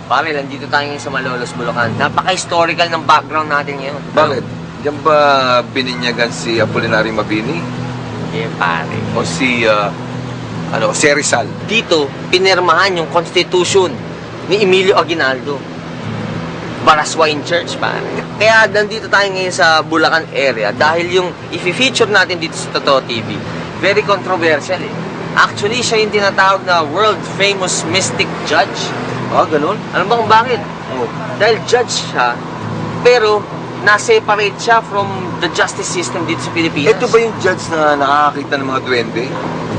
Pare, nandito tayo ngayon sa Malolos, Bulacan. Napaka-historical ng background natin ngayon. Bakit? Diyan ba bininyagan si Apolinario Mabini? Eh, pare. O si, si Rizal? Dito, pinirmahan yung Constitution ni Emilio Aguinaldo. Baraswain Church, pare. Kaya nandito tayo ngayon sa Bulacan area dahil yung i-feature natin dito sa Totoo TV, very controversial eh. Actually, siya yung tinatawag na world-famous mystic judge. Ah, ganun? Alam ba kung bakit? Oh. Dahil judge siya, pero na-separate siya from the justice system dito sa Pilipinas. Ito ba yung judge na nakakakita ng mga duwende?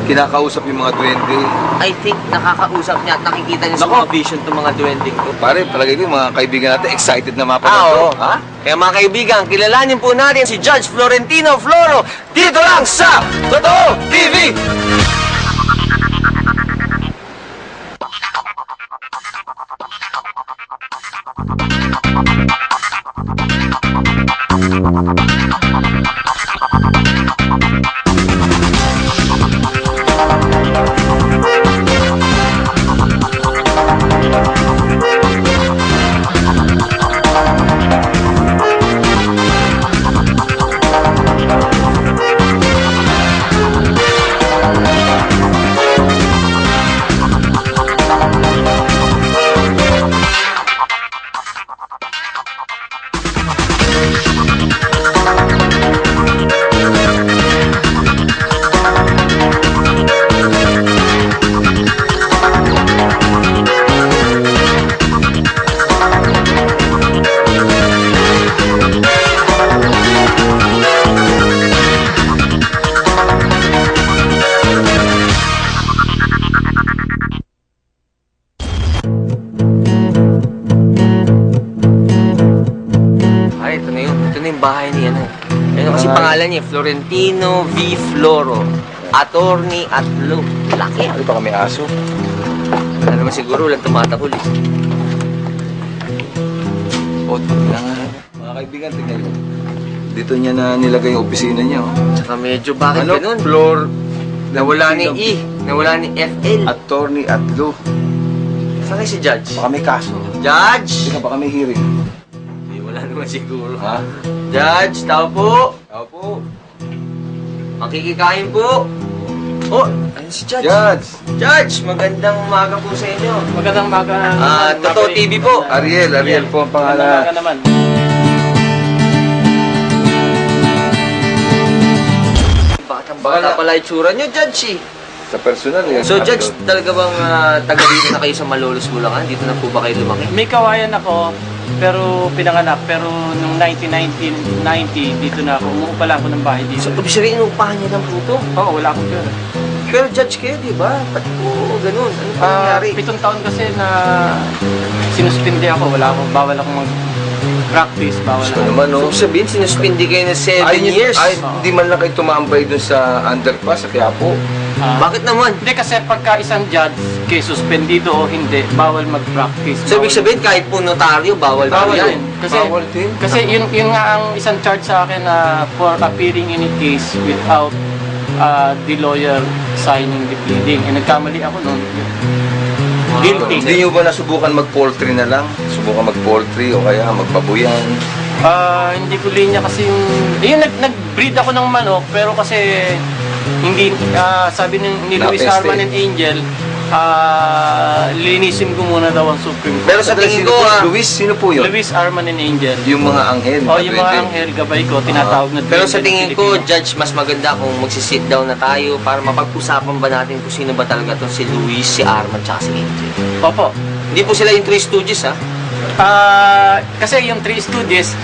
Kinakausap yung mga duwende? I think nakakausap niya at nakikita niya sa mga vision itong mga duwending to. Pare, palagay ko yung mga kaibigan natin excited na mapanood. Oo. Ha? Kaya mga kaibigan, kilalanin po natin si Judge Florentino Floro dito lang sa Totoo TV! Bahay niya na. Ano kasi pangalan niya, Florentino V. Floro, attorney at law. Laki. Ano ba kami aso? Ano naman siguro lang tumatahol eh. O, tingnan nga. Mga kaibigan, tingnan nyo. Dito niya na nilagay yung opisina niya. Oh. Tsaka medyo bakit Ano? ganun? Floor. Nawala ni E, nawala ni FL. Attorney at law. Saan si Judge? Baka may kaso. Judge! Hindi ka baka may hearing. Wala naman siguro. Ha? Judge, tao po! Tao po. Makikikain po! Oh, ayun si Judge. Judge! Judge, magandang umaga po sa inyo. Magandang umaga. Totoo TV po. Ariel po ang pangalan. Magandang umaga naman. Baka pala itsura nyo, Judge eh. Sa personal yan. So, Judge, talaga bang taga dito na kayo sa Malolos, Bulacan? Dito na po ba kayo lumaki? May kawayan ako, pero pinanganak. Pero nung 1990, dito na ako. Umuupa lang ako ng bahay dito. So, ibig sabihin, inuupahan niya ng puto. Oo, wala akong pera. Pero Judge kayo, di ba? Ba't po ganun? Ano pa nangyari? 7 taon kasi na sinuspindi ako. Bawal akong mag-practice. Bawal So ako. naman, no? So, sabihin, sinuspindi kayo na 7 Ay, years. Ay, hindi man lang kayo tumambay dun sa underpass sa Quiapo. Bakit naman? Hindi kasi pagka isang judge, kay suspendido o hindi, bawal mag-practice. So, ibig sabihin, kahit po notaryo, bawal po Bawal yan. din. Kasi, Bawal din? Kasi yun nga ang isang charge sa akin na for appearing in a case without the lawyer signing the pleading. Eh, nagkamali ako noon. Guilty. Hindi nyo ba nasubukan mag-poultry na lang? Subukan mag-poultry o kaya magbabuyan? Hindi ko linya kasi nag-breed ako ng manok, pero kasi hindi, sabi ni Luis Napeste. Harman and Angel, linisin ko muna daw ang Supreme Court. Pero sa tingin Sino ko, po? Luis, sino po yun? Luis Harman and Angel. Yung mga anghel. Yung mga anghel gabay ko, tinatawag na pero duwende sa ng tingin ko, Pilipino. Judge, mas maganda kung magsisit down na tayo para mapag-usapan ba natin kung sino ba talaga to si Luis, si Arman, tsaka si Angel. Opo. Hindi po sila yung Three Stooges, ha? Kasi yung Three Stooges,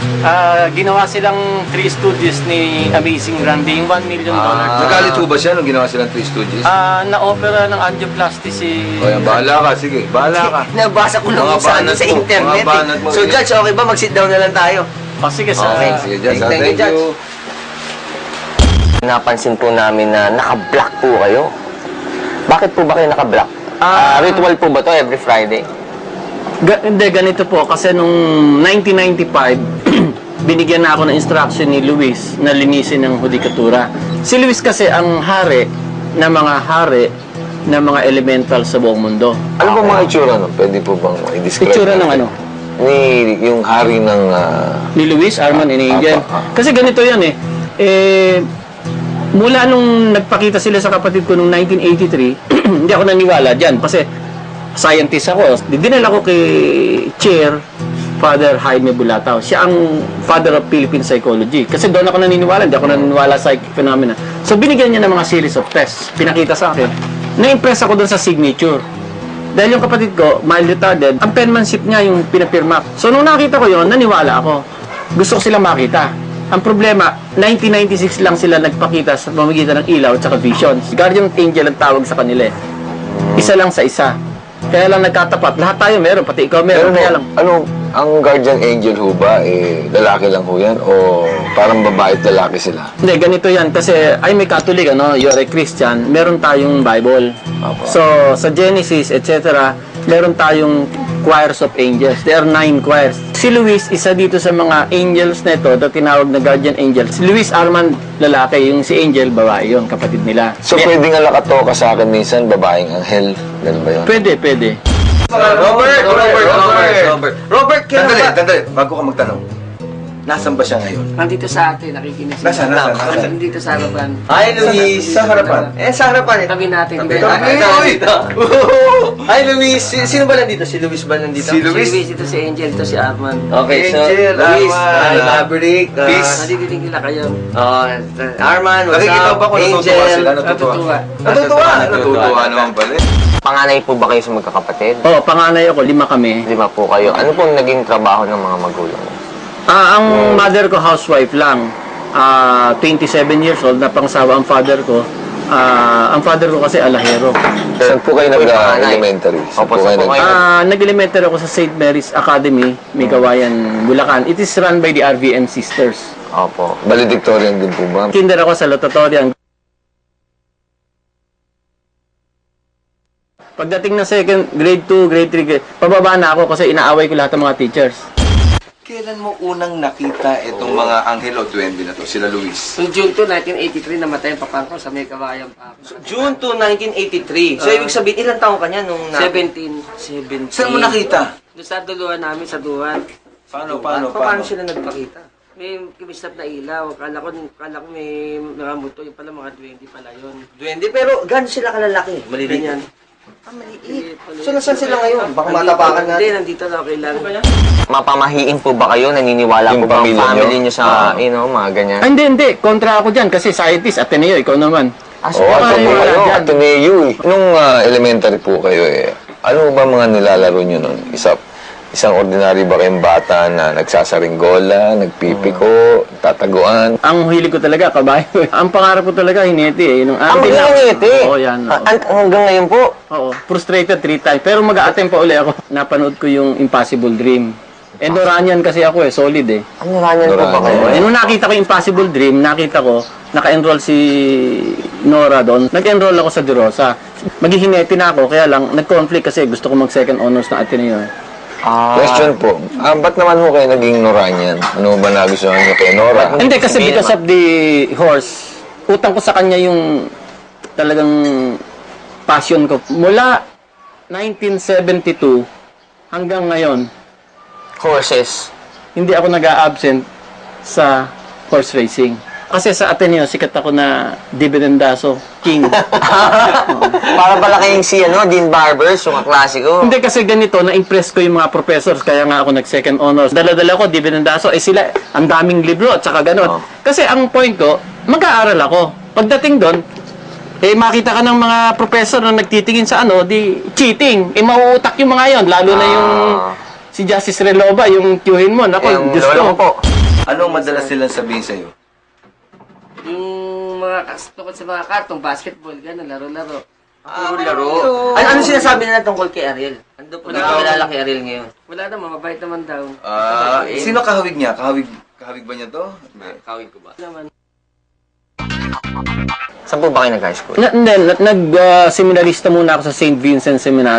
ginawa silang Three Stooges ni Amazing Randy, yung $1 million. Nagalit po ba siya nung ginawa silang Three Stooges? Na-opera ng angioplasty si... O yan, bahala ka. Sige, bahala ka. Nabasa ko lang Mga sa, banat sa mo, internet. mga banat mo. So, Judge, okay ba? Mag-sit down na lang tayo. Sige, sir. Okay. Sige, Judge. Thank you, Thank you. Napansin po namin na naka-block po kayo. Bakit po ba kayo naka-block? Ritual po ba to every Friday? Hindi, ganito po. Kasi nung 1995, binigyan na ako ng instruction ni Luis na linisin ng hudikatura. Si Luis kasi ang hari na mga hari ng mga elemental sa buong mundo. Ano ba mga itsura nun? Pwede po bang i-describe? Itsura ng natin? ano? Yung hari ng... Ni Luis, Arman, and Angel. Kasi ganito yan mula nung nagpakita sila sa kapatid ko noong 1983, hindi ako naniwala dyan kasi scientist ako. Dinala ko kay Chair Father Jaime Bulatao. Siya ang father of Philippine psychology. Kasi doon ako naniniwala, hindi ako naniniwala sa psychic phenomena. So binigyan niya ng mga series of tests. Pinakita sa akin. Na-impress ako doon sa signature. Dahil yung kapatid ko, mild retarded, ang penmanship niya yung pinapirma. So nung nakita ko yon, naniwala ako. Gusto ko silang makita. Ang problema, 1996 lang sila nagpakita sa pamamagitan ng ilaw at saka visions. Guardian Angel ang tawag sa kanila. Isa lang sa isa. Kaya lang nagkatapat. Lahat tayo meron, pati ikaw meron. Kaya lang. Ano, ang guardian angel ho ba, lalaki lang ho yan? O parang babae at lalaki sila? Hindi, ganito yan. Kasi, may Catholic, you're a Christian, meron tayong Bible. Apo. So, sa Genesis, etc., meron tayong choirs of angels. There are 9 choirs. Si Luis, isa dito sa mga angels na ito, na tinawag na guardian angel. Si Luis Arman, lalaki. Yung si Angel, babae yun, kapatid nila. So pwede nga nakatoka sa akin minsan, babaeng anghel. Ganun ba yun? Pwede. Robert, kailan ba? Dandali. Bago ka magtanong. Nasaan ba siya ngayon? Nandito sa atin, nakikinig siya. Nasaan? Nandito sa harapan. Hi, Luis. Sa harapan. Sa harapan eh. Tabi natin. Dito. Hi, Luis. Sino ba nandito? Si Luis ba nandito? Si Si Luis, ito si Angel, ito si Arman. Okay, so Angel, Luis, Arman. Maverick, Peace. Nadidinig nila kayo. Arman, what's Nakikita up? ba kung natutuwa sila? Natutuwa. Natutuwa naman pala. Panganay po ba kayo sa magkakapatid? Panganay ako, 5 kami. 5 po kayo. Ano pong naging trabaho ng mga magulang mo? Ang mother ko, housewife lang. 27 years old, napangsawa ang father ko. Ang father ko kasi alahero. Saan po kayo nag-elementary? Opo, saan po kayo? Nag-elementary ako sa St. Mary's Academy, May Kawayan, Bulacan. It is run by the RVM Sisters. Opo. Valedictorian din po ba? Kinder ako sa Lotatorian. Pagdating ng grade 2, grade 3, pababa na ako kasi inaaway ko lahat ng mga teachers. Kailan mo unang nakita itong mga anghel o duwende na to? Sila Luis. Noong June 2, 1983, namatay ang papang ko sa may kawayan pa ako. June 2, 1983. So, ibig sabihin, ilang taong ka niya nung... 17. Saan mo nakita? Doon sa duluhan namin, sa duwan. Paano sila nagpakita? May kimisap na ilaw. Kala ko may mga multo. Yung pala mga 20 pala yun. Duwende, pero gano'n sila kalalaki? Maliliit. Ganyan. Maliit. So, nasaan sila ngayon? Baka matapakan Hindi, natin. nandito na okay lang. Mapamahiin po ba kayo? Naniniwala Yung po ba ang pamilya family nyo? nyo sa, mga ganyan? Hindi. Kontra ako dyan kasi scientist, Ateneo, ikaw naman. So, Oo, paano ito po wala kayo. dyan? Ateneo eh. Nung elementary po kayo ano ba mga nilalaro nyo nun? Isang ordinary ba kayong bata na nagsasaringgola, nagpipiko, tataguan? Ang hilig ko talaga, kabayo. Ang pangarap ko talaga, hinete. Nung Ang hinete? Oo, yan. Oo. Hanggang ngayon po? Oo, frustrated 3 times. Pero mag-a-attempt pa uli ako. Napanood ko yung Impossible Dream. Noranian kasi ako solid eh. Ano ranyan po ba kayo? Nung nakita ko yung Impossible Dream, nakita ko, naka-enroll si Nora doon. Nag-enroll ako sa De Rosa. Maghihinete na ako, kaya lang, nag-conflict kasi gusto ko mag-second honors na Ateneo eh. Question po, ba't naman mo kayo naging Noranian? Ano ba nagustuhan nyo kay Nora? Hindi, kasi because of the horse, utang ko sa kanya yung talagang passion ko. Mula 1972 hanggang ngayon, Horses. hindi ako nag-a-absent sa horse racing. Kasi sa Ateneo, sikat ako na dividendaso king. Para pala kayong si, Dean Barbers, yung klasiko. Hindi kasi ganito, na-impress ko yung mga professors, kaya nga ako nag-second honors. Dala-dala ko, dividendaso, sila, ang daming libro at saka ganun. Kasi ang point ko, mag-aaral ako. Pagdating doon, makita ka ng mga professor na nagtitingin sa di cheating. Mauutak yung mga yon, lalo na yung si Justice Relova, yung tiyuhin mo. Nako, Yung Diyos lolo ko. ko po. Anong madalas silang sabihin sa'yo? Yung mga tungkol sa mga kartong, basketball, gano'n, laro-laro. Laro. Ano sinasabi nila tungkol kay Ariel? Ano po nakakilala kay Ariel ngayon? Wala naman, mabait naman daw. Sino kahawig niya? Kahawig ba niya to? Kawin ko ba? Naman. Saan po ba kayo nag-high school? Nag-seminarista muna ako sa St. Vincent Seminary.